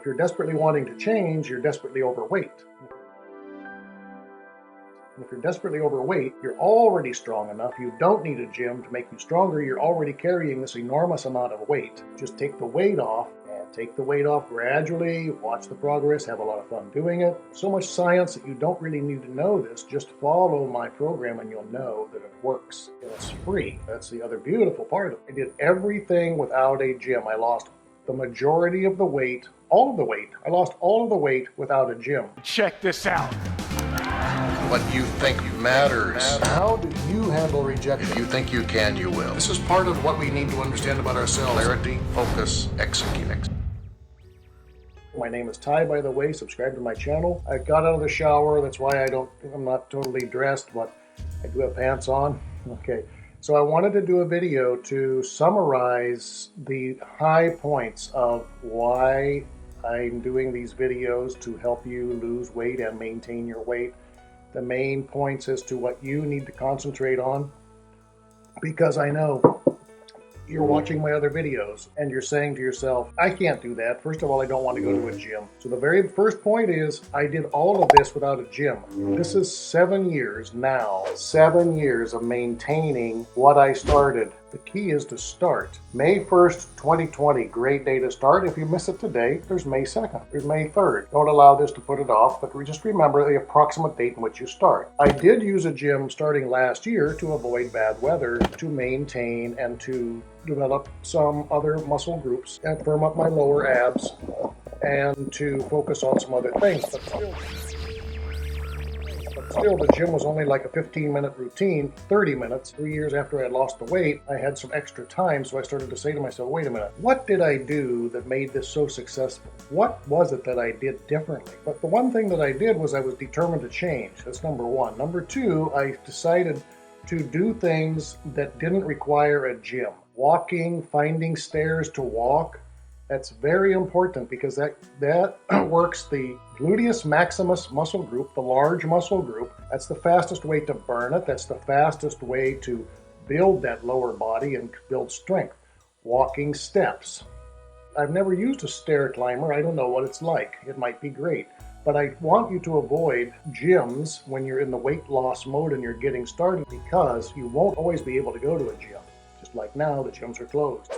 If you're desperately wanting to change, you're desperately overweight. If you're desperately overweight, you're already strong enough. You don't need a gym to make you stronger. You're already carrying this enormous amount of weight. Just take the weight off, and take the weight off gradually. Watch the progress. Have a lot of fun doing it. So much science that you don't really need to know this. Just follow my program and you'll know that it works. And it's free. That's the other beautiful part of it. I did everything without a gym. I lost the majority of the weight, all of the weight. I lost all of the weight without a gym. Check this out. What you think matters. How do you handle rejection? If you think you can, you will. This is part of what we need to understand about ourselves. Clarity, focus, execute. My name is Ty, by the way. Subscribe to my channel. I got out of the shower. That's why I'm not totally dressed, but I do have pants on. Okay. So I wanted to do a video to summarize the high points of why I'm doing these videos to help you lose weight and maintain your weight. The main points as to what you need to concentrate on, because I know you're watching my other videos and you're saying to yourself, I can't do that. First of all, I don't want to go to a gym. So the very first point is I did all of this without a gym. This is 7 years now, 7 years of maintaining what I started. The key is to start. May 1st, 2020, great day to start. If you miss it today, there's May 2nd, there's May 3rd. Don't allow this to put it off, but just remember the approximate date in which you start. I did use a gym starting last year to avoid bad weather, to maintain and to develop some other muscle groups and firm up my lower abs and to focus on some other things. But still, the gym was only like a 15-minute routine, 30 minutes. 3 years after I had lost the weight, I had some extra time, so I started to say to myself, wait a minute, what did I do that made this so successful? What was it that I did differently? But the one thing that I did was I was determined to change. That's number one. Number two, I decided to do things that didn't require a gym. Walking, finding stairs to walk, that's very important because that works the gluteus maximus muscle group, the large muscle group. That's the fastest way to burn it. That's the fastest way to build that lower body and build strength. Walking steps. I've never used a stair climber. I don't know what it's like. It might be great. But I want you to avoid gyms when you're in the weight loss mode and you're getting started, because you won't always be able to go to a gym. Just like now, the gyms are closed.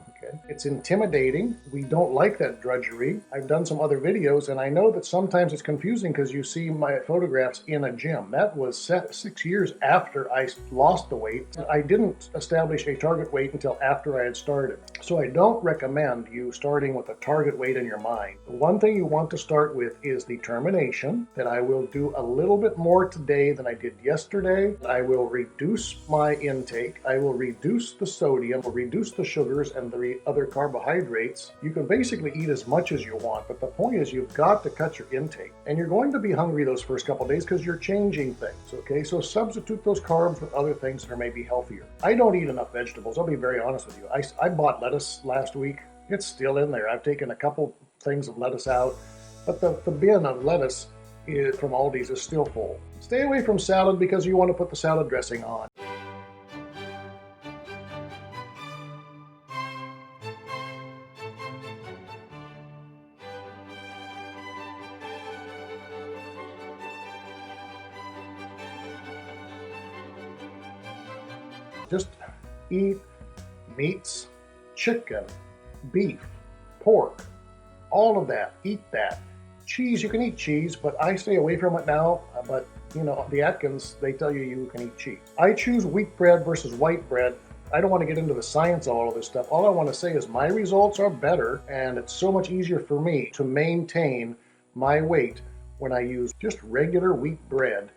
Okay. It's intimidating. We don't like that drudgery. I've done some other videos, and I know that sometimes it's confusing because you see my photographs in a gym. That was 6 years after I lost the weight. I didn't establish a target weight until after I had started. So I don't recommend you starting with a target weight in your mind. The one thing you want to start with is determination, that I will do a little bit more today than I did yesterday. I will reduce my intake. I will reduce the sodium, will reduce the sugars and the other carbohydrates. You can basically eat as much as you want, but the point is you've got to cut your intake. And you're going to be hungry those first couple of days because you're changing things, okay? So substitute those carbs with other things that are maybe healthier. I don't eat enough vegetables, I'll be very honest with you. I bought lettuce last week. It's still in there. I've taken a couple things of lettuce out, but the bin of lettuce from Aldi's is still full. Stay away from salad because you want to put the salad dressing on. Just eat meats, chicken, beef, pork, all of that. Eat that. Cheese, you can eat cheese, but I stay away from it now. But, you know, the Atkins, they tell you can eat cheese. I choose wheat bread versus white bread. I don't want to get into the science of all of this stuff. All I want to say is my results are better, and it's so much easier for me to maintain my weight when I use just regular wheat bread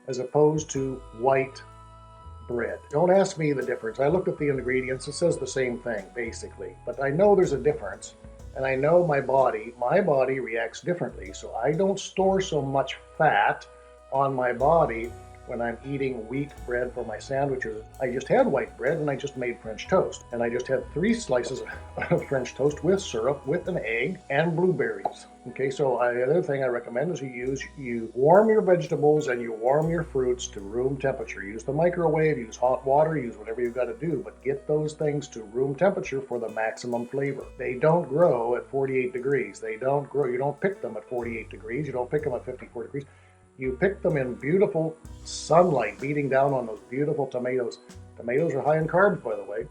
as opposed to white bread. Don't ask me the difference. I looked at the ingredients. It says the same thing, basically. But I know there's a difference, and I know my body reacts differently. So I don't store so much fat on my body When I'm eating wheat bread for my sandwiches, I just had white bread and I just made French toast. And I just had 3 slices of French toast with syrup, with an egg, and blueberries. Okay, so the other thing I recommend is you warm your vegetables and you warm your fruits to room temperature. Use the microwave, use hot water, use whatever you've got to do, but get those things to room temperature for the maximum flavor. They don't grow at 48 degrees. They don't grow. You don't pick them at 48 degrees. You don't pick them at 54 degrees. You pick them in beautiful sunlight beating down on those beautiful tomatoes. Tomatoes are high in carbs, by the way.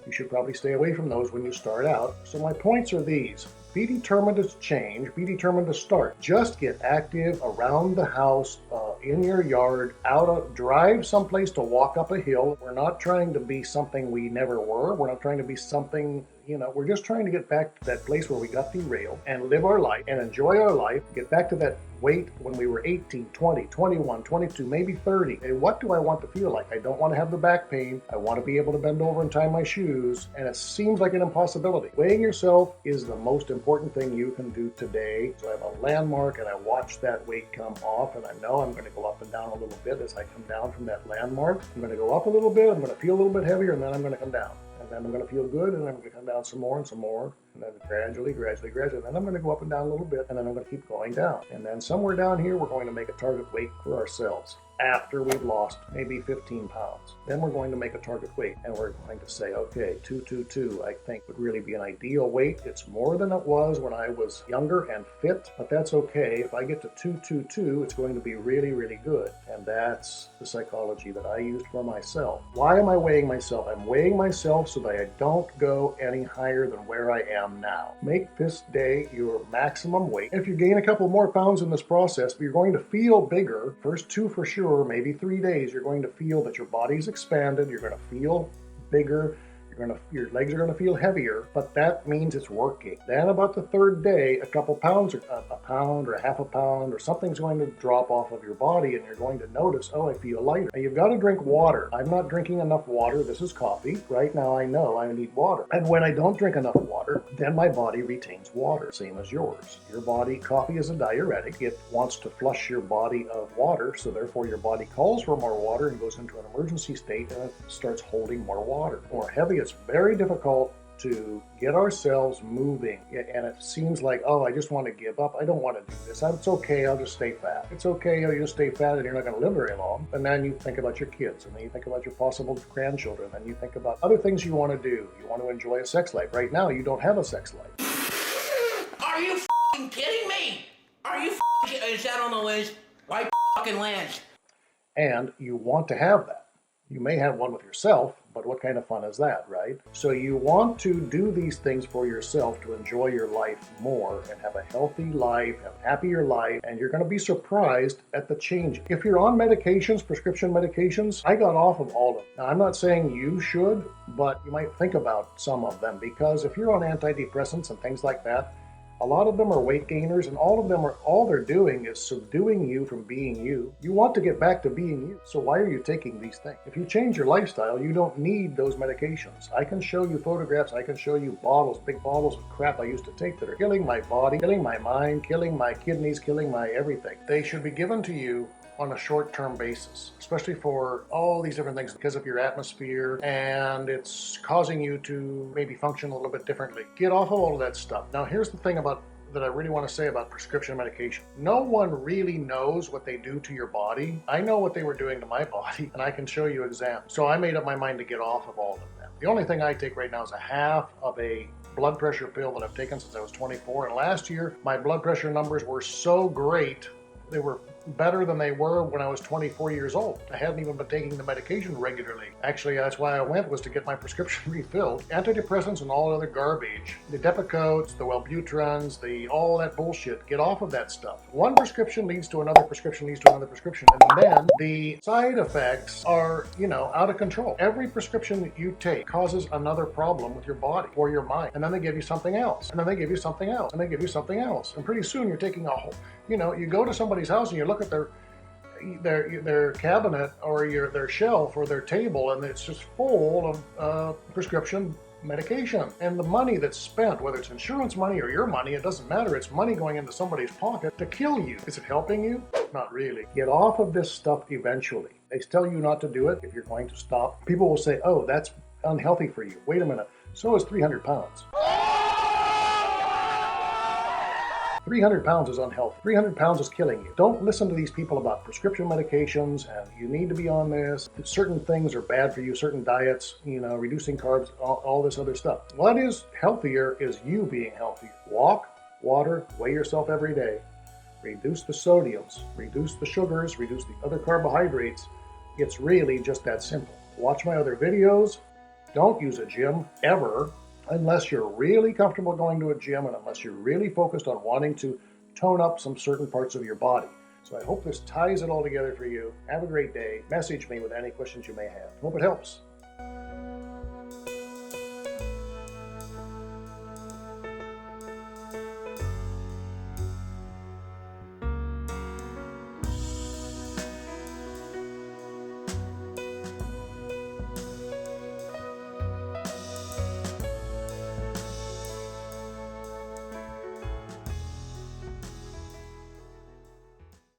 You should probably stay away from those when you start out. So my points are these. Be determined to change. Be determined to start. Just get active around the house, in your yard, drive someplace to walk up a hill. We're not trying to be something we never were. We're not trying to be something, we're just trying to get back to that place where we got derailed and live our life and enjoy our life. Get back to that weight when we were 18, 20, 21, 22, maybe 30. And what do I want to feel like? I don't want to have the back pain. I want to be able to bend over and tie my shoes. And it seems like an impossibility. Weighing yourself is the most important thing you can do today. So I have a landmark and I watch that weight come off, and I know I'm going to go up and down a little bit as I come down from that landmark. I'm going to go up a little bit. I'm going to feel a little bit heavier, and then I'm going to come down. And then I'm going to feel good, and I'm going to come down some more, and then gradually, and then I'm going to go up and down a little bit, and then I'm going to keep going down. And then somewhere down here, we're going to make a target weight for ourselves after we've lost maybe 15 pounds. Then we're going to make a target weight, and we're going to say, okay, 222, I think would really be an ideal weight. It's more than it was when I was younger and fit, but that's okay. If I get to 222, it's going to be really, really good. And that's the psychology that I used for myself. Why am I weighing myself? I'm weighing myself so that I don't go any higher than where I am now. Make this day your maximum weight. If you gain a couple more pounds in this process, you're going to feel bigger. First 2 for sure, maybe 3 days, you're going to feel that your body's expanded. You're going to feel bigger. Your legs are going to feel heavier, but that means it's working. Then about the 3rd day, a couple pounds, or a pound or a half a pound or something's going to drop off of your body, and you're going to notice, oh, I feel lighter. Now you've got to drink water. I'm not drinking enough water. This is coffee. Right now I know I need water. And when I don't drink enough water, then my body retains water, same as yours. Your body, coffee is a diuretic. It wants to flush your body of water, so therefore your body calls for more water and goes into an emergency state, and it starts holding more water. More heavy, it's very difficult to get ourselves moving, and it seems like, oh, I just want to give up. I don't want to do this. It's okay, I'll just stay fat. It's okay, you just stay fat and you're not going to live very long. And then you think about your kids, and then you think about your possible grandchildren, and you think about other things you want to do. You want to enjoy a sex life. Right now, you don't have a sex life. Are you f***ing kidding me? Are you f***ing kidding? Is that on the list? Why f***ing Lance? And you want to have that. You may have one with yourself, but what kind of fun is that, right? So you want to do these things for yourself to enjoy your life more and have a healthy life, have a happier life, and you're going to be surprised at the change. If you're on medications, prescription medications, I got off of all of them. Now, I'm not saying you should, but you might think about some of them, because if you're on antidepressants and things like that, a lot of them are weight gainers, and all they're doing is subduing you from being you. You want to get back to being you, so why are you taking these things? If you change your lifestyle, you don't need those medications. I can show you photographs, I can show you bottles, big bottles of crap I used to take that are killing my body, killing my mind, killing my kidneys, killing my everything. They should be given to you on a short-term basis, especially for all these different things because of your atmosphere, and it's causing you to maybe function a little bit differently. Get off of all of that stuff. Now, here's the thing that I really want to say about prescription medication. No one really knows what they do to your body. I know what they were doing to my body, and I can show you examples. So I made up my mind to get off of all of them. The only thing I take right now is a half of a blood pressure pill that I've taken since I was 24, and last year my blood pressure numbers were so great. They were better than they were when I was 24 years old. I hadn't even been taking the medication regularly. Actually, that's why I went, was to get my prescription refilled. Antidepressants and all other garbage, the Depakotes, the Wellbutrins, all that bullshit, get off of that stuff. One prescription leads to another prescription leads to another prescription, and then the side effects are, out of control. Every prescription that you take causes another problem with your body or your mind, and then they give you something else, and then they give you something else, and they give you something else, and pretty soon you're taking a whole, you go to somebody's house and you look at their cabinet or their shelf or their table, and it's just full of prescription medication. And the money that's spent, whether it's insurance money or your money, it doesn't matter. It's money going into somebody's pocket to kill you. Is it helping you? Not really. Get off of this stuff eventually. They tell you not to do it if you're going to stop. People will say, oh, that's unhealthy for you. Wait a minute. So is 300 pounds. 300 pounds is unhealthy. 300 pounds is killing you. Don't listen to these people about prescription medications and you need to be on this. Certain things are bad for you, certain diets, reducing carbs, all this other stuff. What is healthier is you being healthier. Walk, water, weigh yourself every day. Reduce the sodiums, reduce the sugars, reduce the other carbohydrates. It's really just that simple. Watch my other videos. Don't use a gym ever. Unless you're really comfortable going to a gym and unless you're really focused on wanting to tone up some certain parts of your body. So I hope this ties it all together for you. Have a great day. Message me with any questions you may have. Hope it helps.